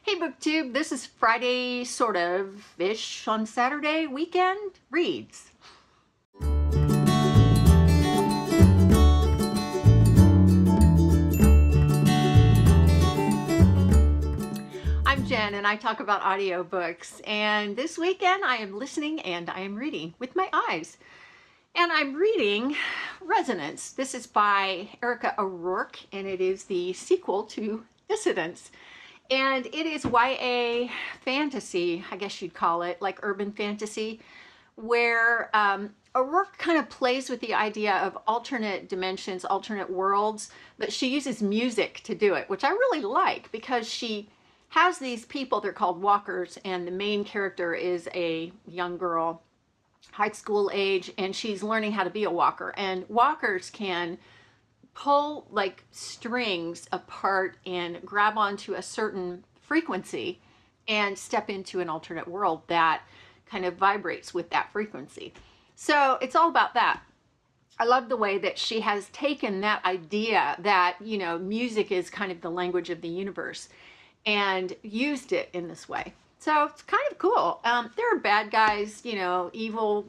Hey BookTube, this is Friday, sort of-ish, on Saturday weekend reads. I'm Jen and I talk about audiobooks, and this weekend I am listening and I am reading with my eyes. And I'm reading Resonance. This is by Erika and it is the sequel to Dissonance. And it is YA fantasy, I guess you'd call it, like urban fantasy, where O'Rourke kind of plays with the idea of alternate dimensions, alternate worlds, but she uses music to do it, which I really like because she has these people, they're called walkers, and the main character is a young girl, high school age, and she's learning how to be a walker. And walkers can pull like strings apart and grab onto a certain frequency and step into an alternate world that kind of vibrates with that frequency. So it's all about that. I love the way that she has taken that idea that, you know, music is kind of the language of the universe and used it in this way. So it's kind of cool. There are bad guys, you know, evil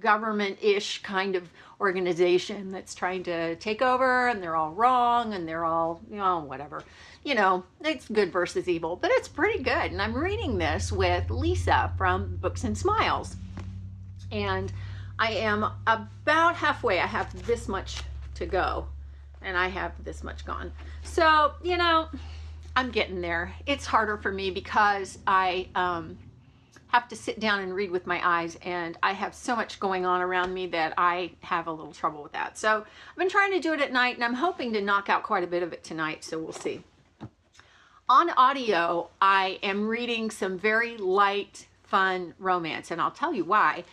government-ish kind of organization that's trying to take over, and they're all wrong, and they're all, you know, whatever. You know, it's good versus evil, but it's pretty good. And I'm reading this with Lisa from Books and Smiles. And I am about halfway. I have this much to go, and I have this much gone. So, you know, I'm getting there. It's harder for me because I have to sit down and read with my eyes, and I have so much going on around me that I have a little trouble with that. So I've been trying to do it at night, and I'm hoping to knock out quite a bit of it tonight, so we'll see. On audio, I am reading some very light, fun romance, and I'll tell you why.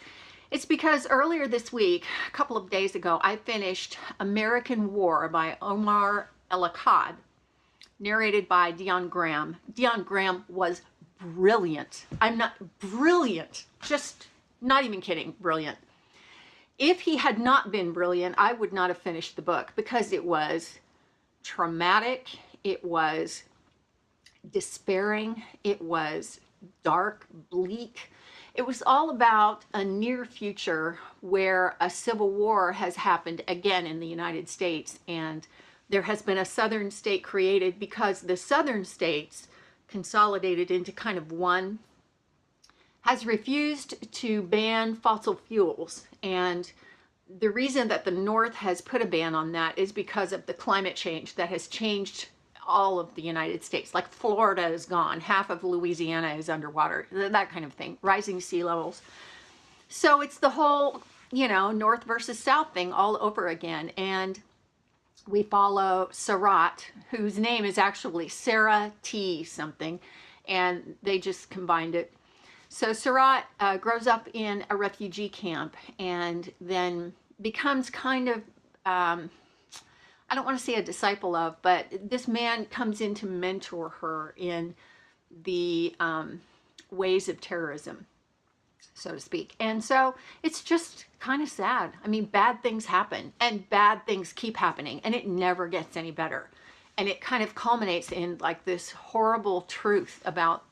It's because earlier this week, a couple of days ago, I finished American War by Omar El-Akkad, narrated by Dion Graham. Dion Graham was brilliant. I'm not brilliant, just not even kidding, brilliant. If he had not been brilliant, I would not have finished the book because it was traumatic, it was despairing, it was dark, bleak. It was all about a near future where a civil war has happened again in the United States, and there has been a southern state created because the southern states, consolidated into kind of one, has refused to ban fossil fuels. And the reason that the North has put a ban on that is because of the climate change that has changed all of the United States. Like Florida is gone, half of Louisiana is underwater, that kind of thing, rising sea levels. So it's the whole, you know, North versus South thing all over again. And we follow Sarat, whose name is actually Sarah T something, and they just combined it. So Sarat grows up in a refugee camp and then becomes kind of, I don't want to say a disciple of, but this man comes in to mentor her in the ways of terrorism, so to speak. And so it's just kind of sad. I mean, bad things happen, and bad things keep happening, and it never gets any better. And it kind of culminates in like this horrible truth about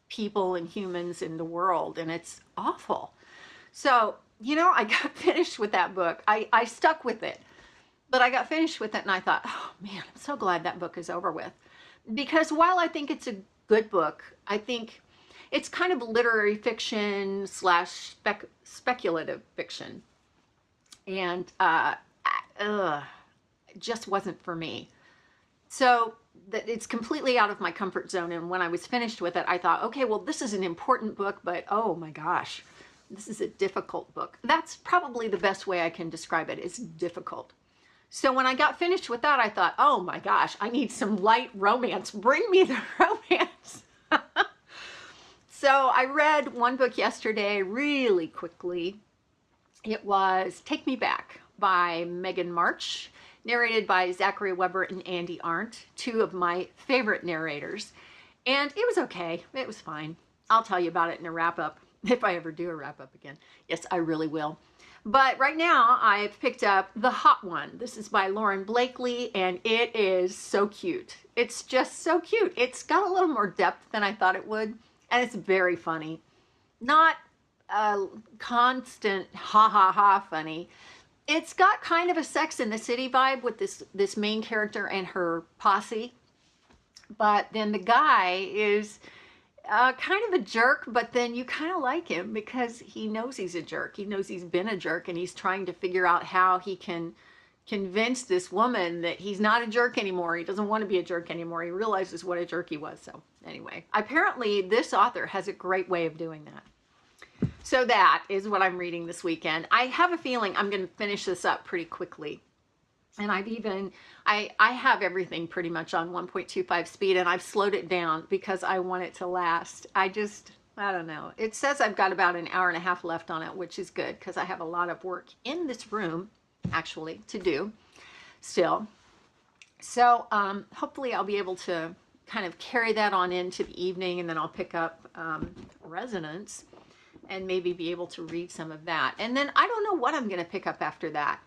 people and humans in the world, and it's awful. So, you know, I got finished with that book. I stuck with it, but I got finished with it, and I thought, oh man, I'm so glad that book is over with. Because while I think it's a good book, I think it's kind of literary fiction slash speculative fiction. And it just wasn't for me. So it's completely out of my comfort zone. And when I was finished with it, I thought, okay, well, this is an important book, but oh my gosh, this is a difficult book. That's probably the best way I can describe it. It's difficult. So when I got finished with that, I thought, oh my gosh, I need some light romance. Bring me the romance. So I read one book yesterday really quickly. It was Take Me Back by Megan March, narrated by Zachary Weber and Andy Arndt, two of my favorite narrators. And it was okay. It was fine. I'll tell you about it in a wrap-up, if I ever do a wrap-up again. Yes, I really will. But right now I've picked up The Hot One. This is by Lauren Blakely, and it is so cute. It's just so cute. It's got a little more depth than I thought it would, and it's very funny. Not constant ha ha ha funny. It's got kind of a Sex in the City vibe with this main character and her posse, but then the guy is kind of a jerk, but then you kind of like him because he knows he's a jerk. He knows he's been a jerk, and he's trying to figure out how he can convince this woman that he's not a jerk anymore. He doesn't want to be a jerk anymore. He realizes what a jerk he was. So anyway, apparently this author has a great way of doing that. So that is what I'm reading this weekend. I have a feeling I'm going to finish this up pretty quickly. And I have everything pretty much on 1.25 speed, and I've slowed it down because I want it to last. I don't know. It says I've got about an hour and a half left on it, which is good because I have a lot of work in this room actually to do still. So hopefully I'll be able to kind of carry that on into the evening, and then I'll pick up Resonance and maybe be able to read some of that. And then I don't know what I'm going to pick up after that.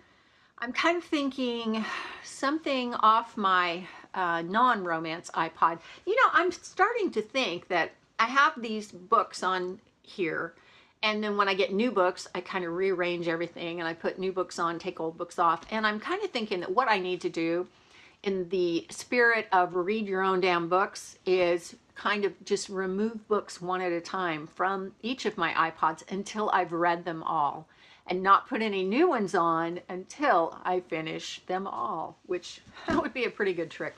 I'm kind of thinking something off my non-romance iPod. You know, I'm starting to think that I have these books on here, and then when I get new books, I kind of rearrange everything, and I put new books on, take old books off. And I'm kind of thinking that what I need to do in the spirit of read your own damn books is kind of just remove books one at a time from each of my iPods until I've read them all, and not put any new ones on until I finish them all, which that would be a pretty good trick.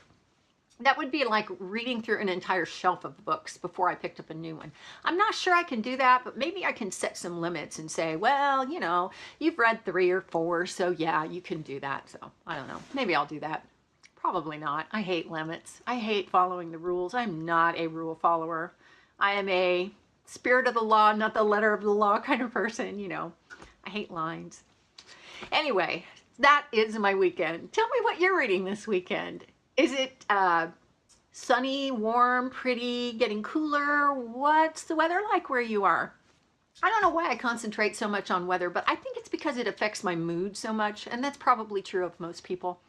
That would be like reading through an entire shelf of books before I picked up a new one. I'm not sure I can do that, but maybe I can set some limits and say, well, you know, you've read 3 or 4, so yeah, you can do that. So I don't know. Maybe I'll do that. Probably not. I hate limits. I hate following the rules. I'm not a rule follower. I am a spirit of the law, not the letter of the law kind of person, you know. I hate lines. Anyway, that is my weekend. Tell me what you're reading this weekend. Is it sunny, warm, pretty, getting cooler? What's the weather like where you are? I don't know why I concentrate so much on weather, but I think it's because it affects my mood so much, and that's probably true of most people.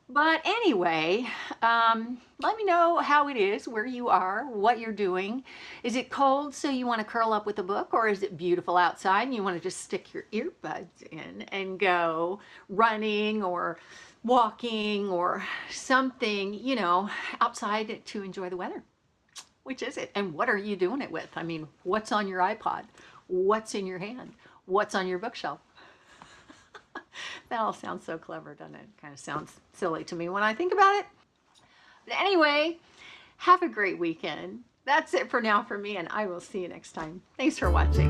But anyway, let me know how it is, where you are, what you're doing. Is it cold so you want to curl up with a book, or is it beautiful outside and you want to just stick your earbuds in and go running or walking or something, you know, outside to enjoy the weather? Which is it? And what are you doing it with? I mean, what's on your iPod? What's in your hand? What's on your bookshelf? That all sounds so clever, doesn't it? Kind of sounds silly to me when I think about it. But anyway, have a great weekend. That's it for now for me, and I will see you next time. Thanks for watching.